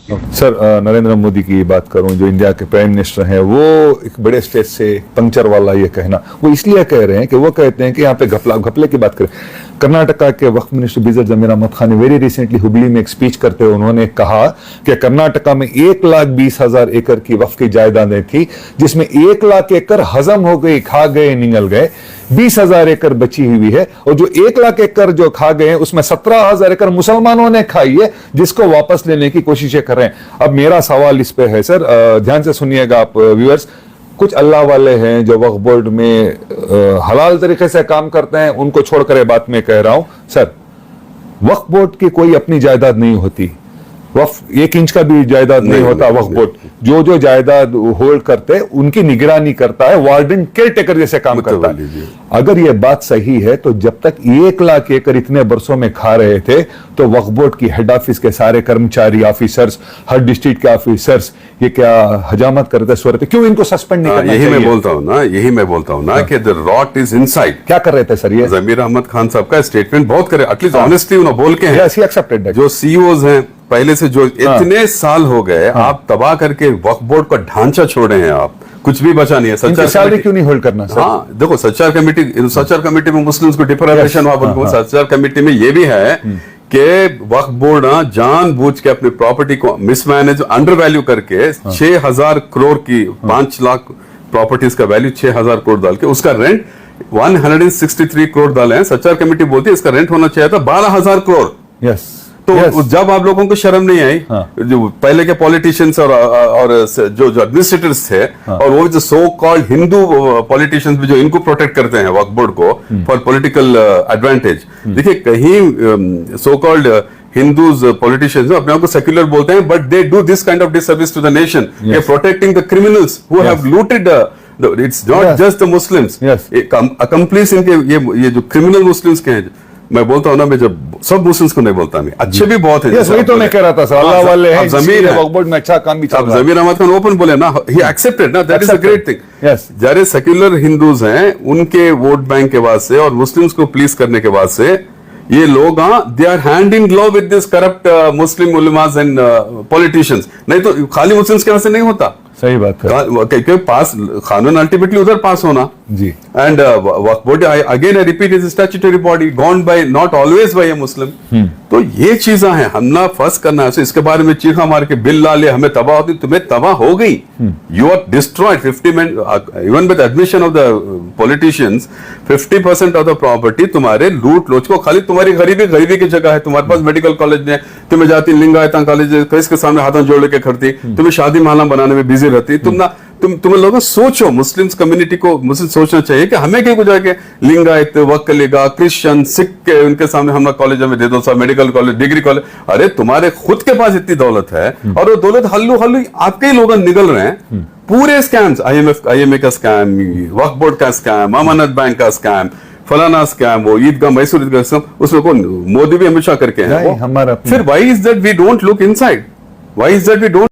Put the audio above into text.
Sir, Narendra Modi की बात करूं, जो इंडिया के प्राइम मिनिस्टर हैं, वो एक बड़े स्टेज से पंक्चर वाला ये कहना वो इसलिए कह रहे हैं कि वो कहते हैं कि यहाँ पे घपले की बात करें। कर्नाटका के वक्फ मिनिस्टर बीजर जमीर अहमद खान ने वेरी रिसेंटली हुबली में एक स्पीच करते हुए उन्होंने कहा कि कर्नाटका में 1,20,000 एकड़ की वक्फ की जायदादें थी, जिसमें 1 लाख एकड़ हजम हो गई, खा गए, निगल गए। 20,000 एकड़ बची हुई है, और जो 1 लाख एकड़ जो खा गए उसमें 17,000 एकड़ मुसलमानों ने खाई है, जिसको वापस लेने की कोशिशें कर रहे हैं। अब मेरा सवाल इस पे है सर, ध्यान से सुनिएगा आप व्यूअर्स। कुछ अल्लाह वाले हैं जो वक्फ बोर्ड में हलाल तरीके से काम करते हैं, उनको छोड़कर बात में कह रहा हूं सर, वक्फ बोर्ड की कोई अपनी जायदाद नहीं होती, वक्फ 1 इंच का भी जायदाद नहीं होता। वक्फ बोर्ड जो जायदाद होल्ड करते हैं उनकी निगरानी करता है, वार्डन केयर टेकर जैसे काम करता है। अगर यह बात सही है तो जब तक 1 लाख एकड़ इतने बरसों में खा रहे थे तो वक्फ बोर्ड की हेड ऑफिस के सारे कर्मचारी, ऑफिसर्स, हर डिस्ट्रिक्ट के ऑफिसर्स ये क्या हजामत करते स्वरते, क्यों इनको सस्पेंड नहीं करना चाहिए? यही मैं बोलता हूं ना कि द रॉट इज इनसाइड। क्या कर रहे थे सर ये? जमीर अहमद खान साहब का स्टेटमेंट बहुत करे, एटलीस्ट ऑनेस्टली उन्होंने बोल के हैं। एक्सेप्टेड। जो सीईओज हैं पहले से, जो इतने साल हो गए आप तबाह करके वक्फ बोर्ड का ढांचा छोड़े हैं, आप कुछ भी बचा नहीं है। सैलरी क्यों नहीं होल्ड करना सर? हाँ देखो, सच्चार कमेटी में मुस्लिम्स को डिप्राइवेशन हुआ, सच्चार कमेटी में ये भी है कि वक्फ बोर्ड जानबूझ के अपनी प्रॉपर्टी को मिसमैनेज, अंडर वैल्यू करके 6,000 करोड़ की 5 लाख प्रॉपर्टीज का वैल्यू 6,000 करोड़ डाल के उसका रेंट 163 करोड़ डाले हैं। सच्चार कमेटी बोलती है इसका रेंट होना चाहिए था 12,000 करोड़। यस। तो जब आप लोगों को शर्म नहीं आई, जो पहले के पॉलिटिशियंस और जो एडमिनिस्ट्रेटर्स थे, और वो जो सो कॉल्ड हिंदू पॉलिटिशियंस भी जो इनको प्रोटेक्ट करते हैं वक्फ बोर्ड को फॉर पॉलिटिकल एडवांटेज। देखिए, कहीं सो कॉल्ड हिंदूज पॉलिटिशियंस अपने आप को सेक्युलर बोलते हैं, but they do this kind of disservice to the nation, protecting the criminals who have looted. It's not just the Muslims, accomplice इनके ये जो क्रिमिनल मुस्लिम्स के हैं। मैं बोलता हूं ना, मैं जब सब मुस्लिम्स को नहीं बोलता, मैं अच्छे भी बहुत है। वही तो मैं कह रहा था सर, अल्लाह वाले हैं, जमीर वक्फ बोर्ड में अच्छा काम भी चल रहा है। जमीर अहमद खान ओपन बोले ना, ही एक्सेप्टेड ना, that is a great thing. जरे सेक्युलर हिंदूज हैं, उनके वोट बैंक के बाद से और मुस्लिम्स को प्लीज करने के बाद से ये लोग they are hand in glove with this corrupt Muslim ulemas and politicians. नहीं तो खाली मुस्लिम्स के वजह से नहीं होता। सही बात है, क्योंकि पास कानून अल्टीमेटली उधर पास होना जी। And Waqf board again I repeat is statutory body gone by not always by a Muslim. तो ये चीजें हैं, हम ना फर्स्ट करना है। इसके बारे में चीखा मार के बिल ला ले, हमें तबाह होती, तुम्हें तबाह हो गई। You are destroyed 50%, even with admission of the politicians 50% of the property तुम्हारे लूट लोच को, खाली तुम्हारी गरीबी की जगह है। तुम्हारे पास मेडिकल कॉलेज है, तुम्हें जाती लिंगायत कॉलेज, किसके सामने हाथों जोड़ लेके खड़ती, तुम्हें शादी महला बनाने में बिजी रहती। तुम लोग सोचो, मुस्लिम्स कम्युनिटी को मुस्लिम सोचना चाहिए कि हमें क्या कुछ जाके लिंगायत, वक्कलेगा, क्रिश्चियन, सिख के उनके सामने हम कॉलेज में दे दो, सब मेडिकल कॉलेज, डिग्री कॉलेज। अरे तुम्हारे खुद के पास इतनी दौलत है, और वो दौलत हल्लू आपके ही लोग निगल रहे हैं। पूरे स्कैम्स, IMA का स्कैम, वक्फ बोर्ड का स्कैम, अमानत बैंक का स्कैम, फलाना स्कैम, वो ईदगाह, मैसूर ईदगाह स्कैम, उसमें कौन मोदी भी हमेशा करके हैं। फिर why is that we don't look inside? Why is that we don't